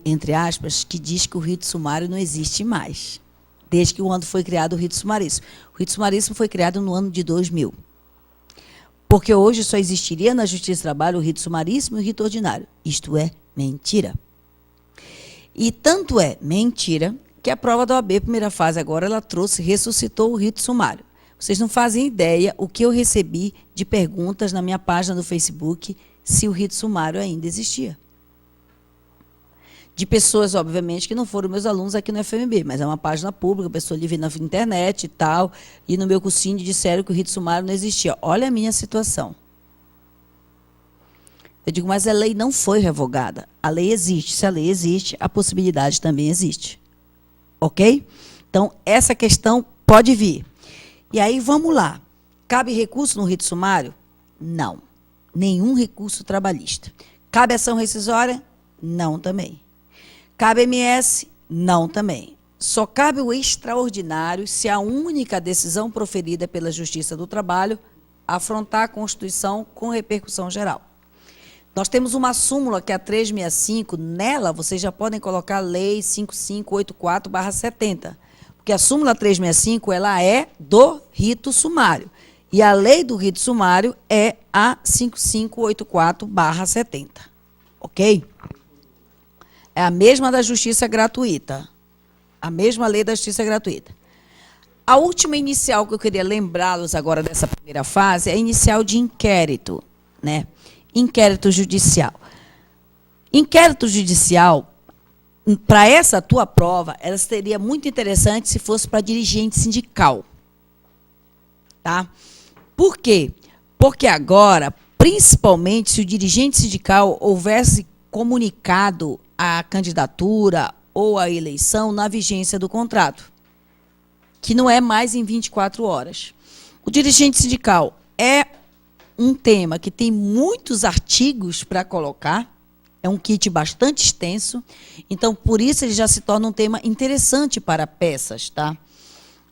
entre aspas, que diz que o rito sumário não existe mais, desde que o ano foi criado o rito sumaríssimo. O rito sumaríssimo foi criado no ano de 2000. Porque hoje só existiria na Justiça do Trabalho o rito sumaríssimo e o rito ordinário. Isto é mentira. E tanto é mentira que a prova da OAB, primeira fase agora, ela ressuscitou o rito sumário. Vocês não fazem ideia o que eu recebi de perguntas na minha página do Facebook se o rito sumário ainda existia. De pessoas, obviamente, que não foram meus alunos aqui no FMB, mas é uma página pública, a pessoa livre na internet e tal, e no meu cursinho disseram que o rito sumário não existia. Olha a minha situação. Eu digo, mas a lei não foi revogada. A lei existe. Se a lei existe, a possibilidade também existe. Ok? Então, essa questão pode vir. E aí, vamos lá. Cabe recurso no rito sumário? Não. Nenhum recurso trabalhista. Cabe ação rescisória? Não também. Cabe MS? Não também. Só cabe o extraordinário se a única decisão proferida pela Justiça do Trabalho afrontar a Constituição com repercussão geral. Nós temos uma súmula que é a 365, nela vocês já podem colocar a Lei 5584/70, porque a súmula 365 ela é do rito sumário, e a lei do rito sumário é a 5584/70, ok? É a mesma da justiça gratuita, a mesma lei da justiça gratuita. A última inicial que eu queria lembrá-los agora dessa primeira fase é a inicial de inquérito, né? Inquérito judicial. Inquérito judicial, para essa tua prova, ela seria muito interessante se fosse para dirigente sindical. Tá? Por quê? Porque agora, principalmente, se o dirigente sindical houvesse comunicado a candidatura ou a eleição na vigência do contrato, que não é mais em 24 horas. O dirigente sindical é um tema que tem muitos artigos para colocar, é um kit bastante extenso, então, por isso, ele já se torna um tema interessante para peças. Tá?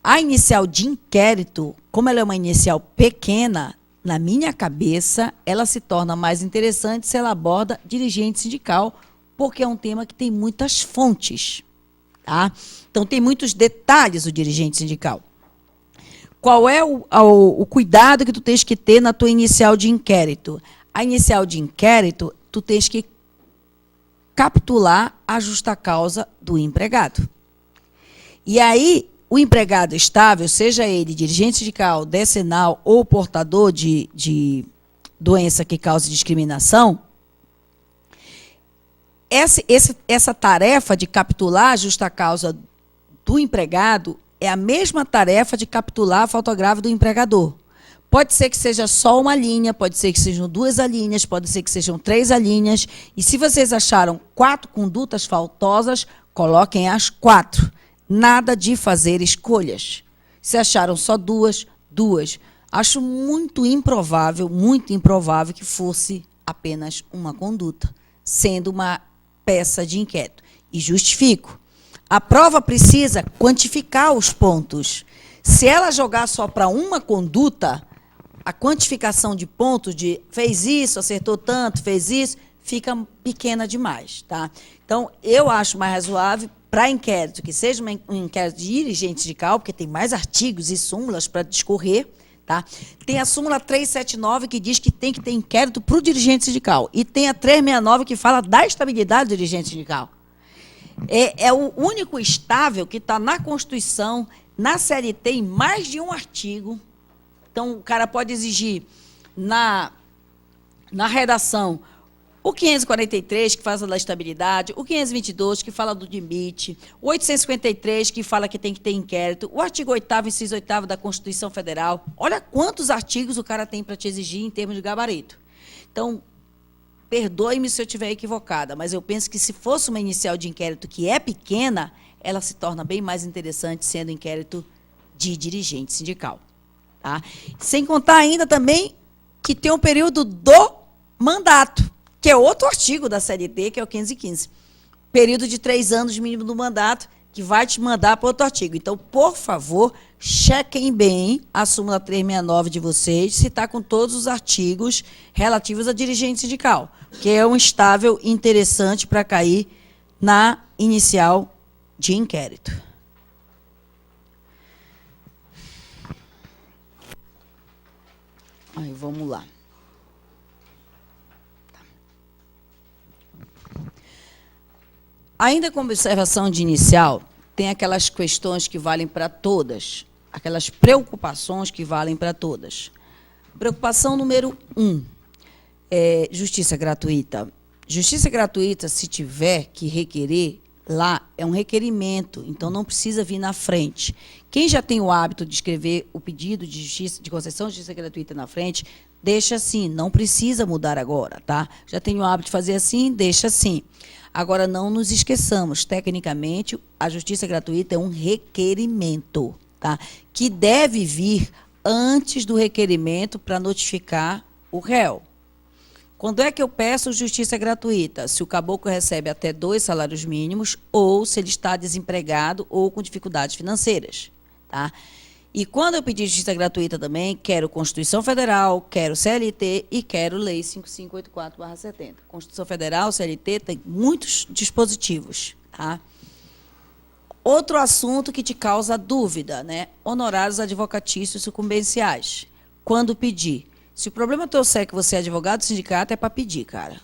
A inicial de inquérito, como ela é uma inicial pequena, na minha cabeça, ela se torna mais interessante se ela aborda dirigente sindical, porque é um tema que tem muitas fontes. Tá? Então, tem muitos detalhes o dirigente sindical. Qual é o cuidado que tu tens que ter na tua inicial de inquérito? A inicial de inquérito, tu tens que capitular a justa causa do empregado. E aí, o empregado estável, seja ele dirigente sindical, decenal ou portador de doença que cause discriminação, essa tarefa de capitular a justa causa do empregado é a mesma tarefa de capitular a falta grave do empregador. Pode ser que seja só uma linha, pode ser que sejam 2 alíneas, pode ser que sejam 3 alíneas. E se vocês acharam 4 condutas faltosas, coloquem as 4. Nada de fazer escolhas. Se acharam só 2, 2. Acho muito improvável que fosse apenas uma conduta, sendo uma peça de inquérito. E justifico. A prova precisa quantificar os pontos. Se ela jogar só para uma conduta, a quantificação de pontos de fez isso, acertou tanto, fez isso, fica pequena demais. Tá? Então, eu acho mais razoável para inquérito, que seja um inquérito de dirigente sindical, porque tem mais artigos e súmulas para discorrer. Tá? Tem a súmula 379, que diz que tem que ter inquérito para o dirigente sindical. E tem a 369, que fala da estabilidade do dirigente sindical. É o único estável que está na Constituição, na CLT, em mais de um artigo. Então, o cara pode exigir na redação o 543, que fala da estabilidade, o 522, que fala do limite, o 853, que fala que tem que ter inquérito, o artigo 8º, inciso 8º da Constituição Federal. Olha quantos artigos o cara tem para te exigir em termos de gabarito. Então, perdoe-me se eu estiver equivocada, mas eu penso que se fosse uma inicial de inquérito que é pequena, ela se torna bem mais interessante sendo inquérito de dirigente sindical. Tá? Sem contar ainda também que tem um período do mandato, que é outro artigo da CLT, que é o 515. Período de 3 anos mínimo do mandato, que vai te mandar para outro artigo. Então, por favor, chequem bem a súmula 369 de vocês, se está com todos os artigos relativos a dirigente sindical, que é um estável interessante para cair na inicial de inquérito. Aí, vamos lá. Ainda com observação de inicial, tem aquelas questões que valem para todas, aquelas preocupações que valem para todas. Preocupação número 1, justiça gratuita. Justiça gratuita, se tiver que requerer, lá é um requerimento, então não precisa vir na frente. Quem já tem o hábito de escrever o pedido de justiça, de concessão de justiça gratuita na frente, deixa assim, não precisa mudar agora, tá? Já tem o hábito de fazer assim, deixa assim. Agora, não nos esqueçamos, tecnicamente, a justiça gratuita é um requerimento, tá? Que deve vir antes do requerimento para notificar o réu. Quando é que eu peço justiça gratuita? Se o caboclo recebe até 2 salários mínimos ou se ele está desempregado ou com dificuldades financeiras, tá? E quando eu pedir justiça gratuita também, quero Constituição Federal, quero CLT e quero Lei 5584/70. Constituição Federal, CLT, tem muitos dispositivos, tá? Outro assunto que te causa dúvida, né? Honorários advocatícios sucumbenciais. Quando pedir? Se o problema teu é que você é advogado do sindicato, é para pedir, cara.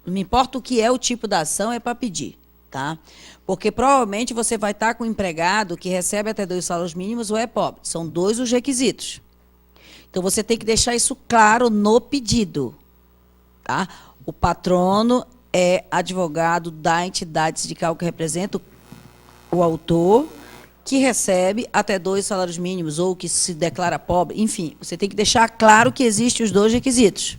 Não me importa o que é o tipo da ação, é para pedir, tá? Porque provavelmente você vai estar com um empregado que recebe até 2 salários mínimos ou é pobre. São 2 os requisitos. Então, você tem que deixar isso claro no pedido, tá? O patrono é advogado da entidade sindical que representa o autor, que recebe até 2 salários mínimos ou que se declara pobre. Enfim, você tem que deixar claro que existem os 2 requisitos.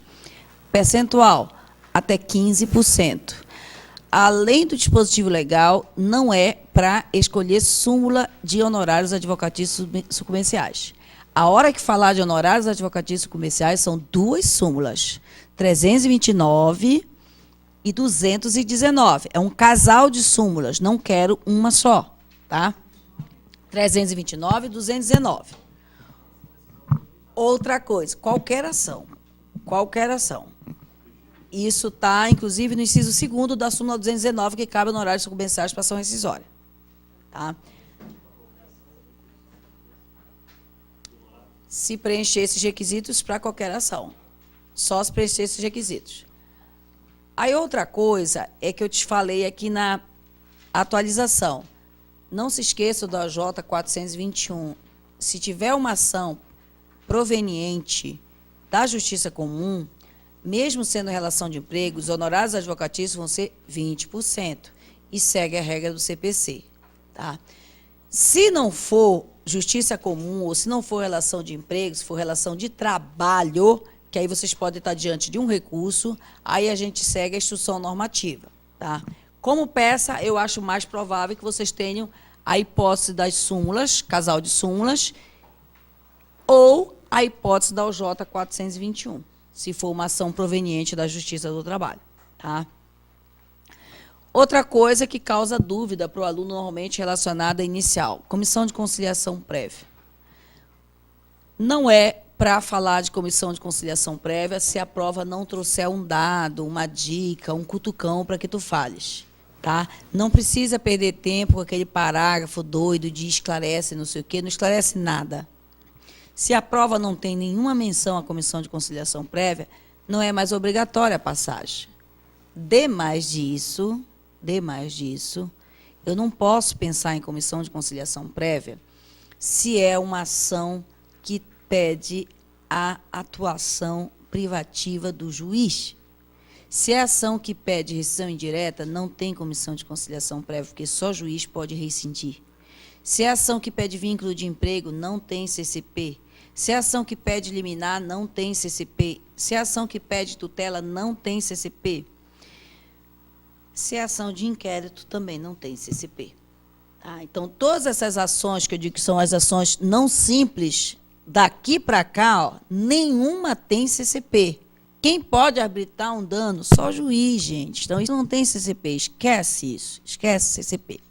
Percentual, até 15%. Além do dispositivo legal, não é para escolher súmula de honorários advocatícios sucumbenciais. A hora que falar de honorários advocatícios sucumbenciais, são 2 súmulas, 329 e 219. É um casal de súmulas, não quero uma só, tá? 329 e 219. Outra coisa, qualquer ação. Isso está, inclusive, no inciso 2º da súmula 219, que cabe honorários sucumbenciais para ação rescisória. Tá? Se preencher esses requisitos para qualquer ação. Só se preencher esses requisitos. Aí, outra coisa é que eu te falei aqui na atualização. Não se esqueça do AJ 421. Se tiver uma ação proveniente da Justiça Comum, mesmo sendo relação de emprego, os honorários advocatícios vão ser 20%. E segue a regra do CPC. Tá? Se não for Justiça Comum, ou se não for relação de emprego, se for relação de trabalho, que aí vocês podem estar diante de um recurso, aí a gente segue a instrução normativa. Tá? Como peça, eu acho mais provável que vocês tenham a hipótese das súmulas, casal de súmulas, ou a hipótese da OJ 421, se for uma ação proveniente da Justiça do Trabalho. Tá? Outra coisa que causa dúvida para o aluno, normalmente relacionada à inicial, comissão de conciliação prévia. Não é para falar de comissão de conciliação prévia se a prova não trouxer um dado, uma dica, um cutucão para que tu fales. Tá? Não precisa perder tempo com aquele parágrafo doido de esclarece, não sei o quê, não esclarece nada. Se a prova não tem nenhuma menção à comissão de conciliação prévia, não é mais obrigatória a passagem. Demais disso, eu não posso pensar em comissão de conciliação prévia se é uma ação que pede a atuação privativa do juiz. Se é ação que pede rescisão indireta, não tem comissão de conciliação prévia, porque só o juiz pode rescindir. Se é ação que pede vínculo de emprego, não tem CCP. Se é ação que pede liminar, não tem CCP. Se é ação que pede tutela, não tem CCP. Se é ação de inquérito, também não tem CCP. Tá? Então, todas essas ações, que eu digo que são as ações não simples, daqui para cá, ó, nenhuma tem CCP. Quem pode arbitrar um dano? Só o juiz, gente. Então, isso não tem CCP. Esquece isso. Esquece CCP.